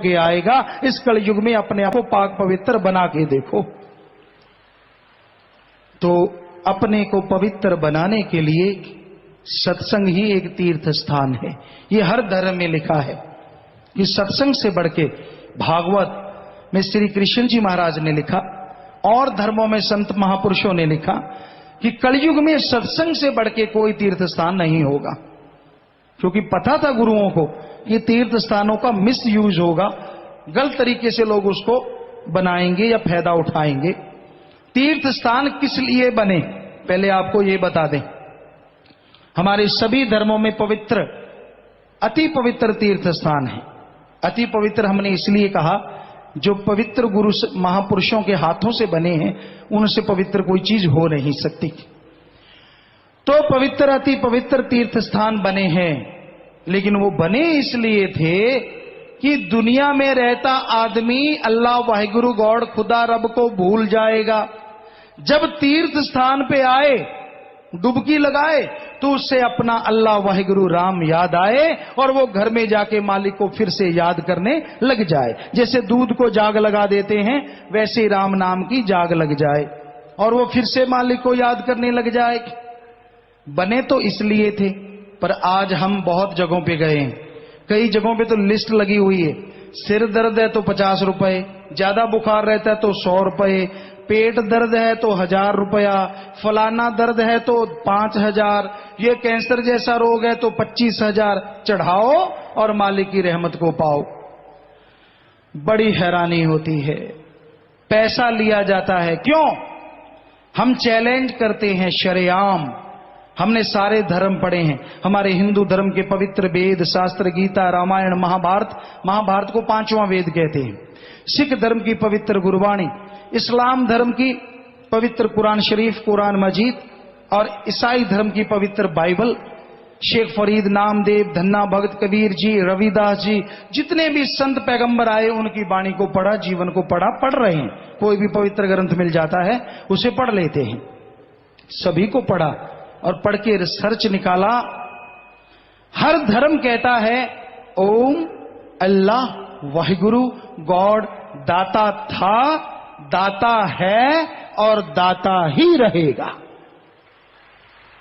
के आएगा। इस कलयुग में अपने आप को पाक पवित्र बना के देखो। तो अपने को पवित्र बनाने के लिए सत्संग ही एक तीर्थ स्थान है। ये हर धर्म में लिखा है कि सत्संग से बढ़ के, भागवत में श्री कृष्ण जी महाराज ने लिखा और धर्मों में संत महापुरुषों ने लिखा कि कलयुग में सत्संग से बढ़ के कोई तीर्थ स्थान नहीं होगा। क्योंकि पता था गुरुओं को कि तीर्थ स्थानों का मिस यूज होगा, गलत तरीके से लोग उसको बनाएंगे या फायदा उठाएंगे। तीर्थ स्थान किस लिए बने, पहले आपको यह बता दें। हमारे सभी धर्मों में पवित्र, अति पवित्र तीर्थ स्थान है। अति पवित्र हमने इसलिए कहा, जो पवित्र गुरु महापुरुषों के हाथों से बने हैं, उनसे पवित्र कोई चीज हो नहीं सकती। तो पवित्र, अति पवित्र तीर्थ स्थान बने हैं। लेकिन वो बने इसलिए थे कि दुनिया में रहता आदमी अल्लाह वाहिगुरु गॉड खुदा रब को भूल जाएगा। जब तीर्थ स्थान पे आए, डुबकी लगाए, तो उससे अपना अल्लाह वाहिगुरु राम याद आए और वो घर में जाके मालिक को फिर से याद करने लग जाए। जैसे दूध को जाग लगा देते हैं, वैसे राम नाम की जाग लग जाए और वो फिर से मालिक को याद करने लग जाए। बने तो इसलिए थे, पर आज हम बहुत जगहों पे गए हैं। कई जगहों पे तो लिस्ट लगी हुई है, सिर दर्द है तो 50 रुपए, ज्यादा बुखार रहता है तो 100 रुपए, पेट दर्द है तो 1000 रुपया, फलाना दर्द है तो 5000, ये कैंसर जैसा रोग है तो 25,000 चढ़ाओ और मालिक की रहमत को पाओ। बड़ी हैरानी होती है, पैसा लिया जाता है। क्यों? हम चैलेंज करते हैं शरेआम। हमने सारे धर्म पढ़े हैं। हमारे हिंदू धर्म के पवित्र वेद, शास्त्र, गीता, रामायण, महाभारत को 5वां वेद कहते हैं। सिख धर्म की पवित्र गुरबाणी, इस्लाम धर्म की पवित्र कुरान शरीफ, कुरान मजीद, और ईसाई धर्म की पवित्र बाइबल। शेख फरीद, नामदेव, धन्ना भगत, कबीर जी, रविदास जी, जितने भी संत पैगंबर आए, उनकी वाणी को पढ़ा, जीवन को पढ़ा, पढ़ रहे हैं। कोई भी पवित्र ग्रंथ मिल जाता है उसे पढ़ लेते हैं। सभी को पढ़ा और पढ़ के रिसर्च निकाला। हर धर्म कहता है ओम अल्लाह वाहिगुरु गॉड दाता था, दाता है और दाता ही रहेगा।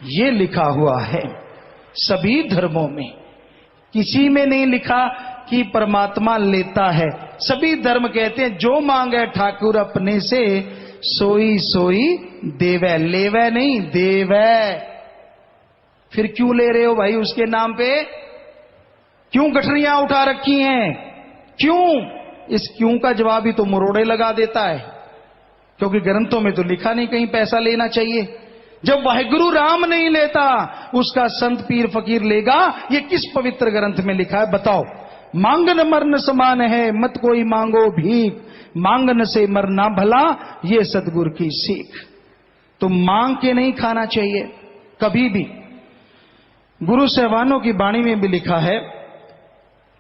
ये लिखा हुआ है सभी धर्मों में। किसी में नहीं लिखा कि परमात्मा लेता है। सभी धर्म कहते हैं जो मांगे ठाकुर अपने से, सोई सोई देवै, लेवै नहीं देवै। फिर क्यों ले रहे हो भाई उसके नाम पे? क्यों गठरियां उठा रखी हैं? क्यों? इस क्यों का जवाब ही तो मरोड़े लगा देता है। क्योंकि ग्रंथों में तो लिखा नहीं कहीं पैसा लेना चाहिए। जब वाहिगुरु राम नहीं लेता, उसका संत पीर फकीर लेगा? ये किस पवित्र ग्रंथ में लिखा है बताओ? मांगन मरण समान है, मत कोई मांगो भीख, मांगन से मरना भला, ये सतगुरु की सीख। तो मांग के नहीं खाना चाहिए कभी भी। गुरु साहबानों की वाणी में भी लिखा है,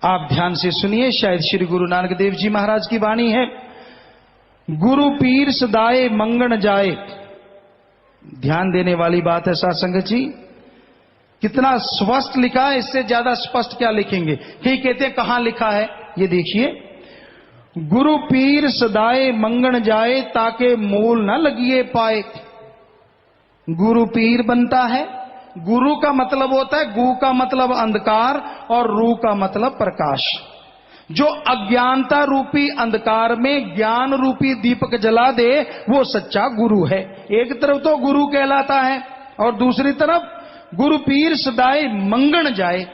आप ध्यान से सुनिए, शायद श्री गुरु नानक देव जी महाराज की वाणी है। गुरु पीर सदाए मंगन जाए। ध्यान देने वाली बात है साथ संगत जी। कितना स्पष्ट लिखा है, इससे ज्यादा स्पष्ट क्या लिखेंगे? कहीं कहते हैं कहां लिखा है, ये देखिए। गुरु पीर सदाए मंगन जाए, ताके मूल न लगिए पाए। गुरु पीर बनता है। गुरु का मतलब होता है, गु का मतलब अंधकार और रू का मतलब प्रकाश। जो अज्ञानता रूपी अंधकार में ज्ञान रूपी दीपक जला दे, वो सच्चा गुरु है। एक तरफ तो गुरु कहलाता है और दूसरी तरफ गुरु पीर सदाए मंगन जाए,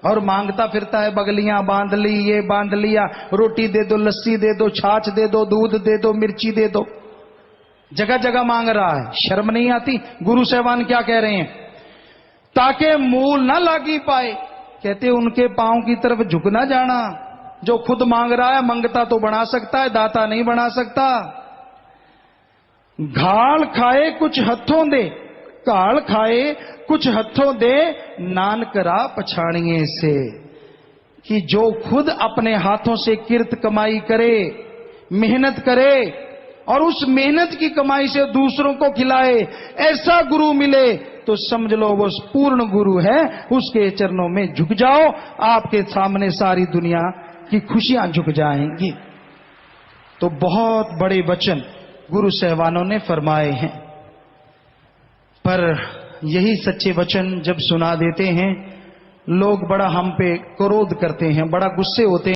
और मांगता फिरता है, बगलियां बांध ली, ये बांध लिया, रोटी दे दो, लस्सी दे दो, छाछ दे दो, दूध दे दो, मिर्ची दे दो, जगह जगह मांग रहा है। शर्म नहीं आती? गुरु साहबान क्या कह रहे हैं? ताके मूल ना लागी पाए। कहते उनके पांव की तरफ झुक ना जाना। जो खुद मांग रहा है, मंगता तो बना सकता है, दाता नहीं बना सकता। घाल खाए कुछ हथों दे, काल खाए कुछ हथों दे, नानकरा पछाणिए से। कि जो खुद अपने हाथों से किर्त कमाई करे, मेहनत करे और उस मेहनत की कमाई से दूसरों को खिलाए, ऐसा गुरु मिले तो समझ लो वो पूर्ण गुरु है। उसके चरणों में झुक जाओ, आपके सामने सारी दुनिया कि खुशियां झुक जाएंगी। तो बहुत बड़े वचन गुरु साहिबानों ने फरमाए हैं, पर यही सच्चे वचन जब सुना देते हैं लोग बड़ा हम पे क्रोध करते हैं, बड़ा गुस्से होते हैं।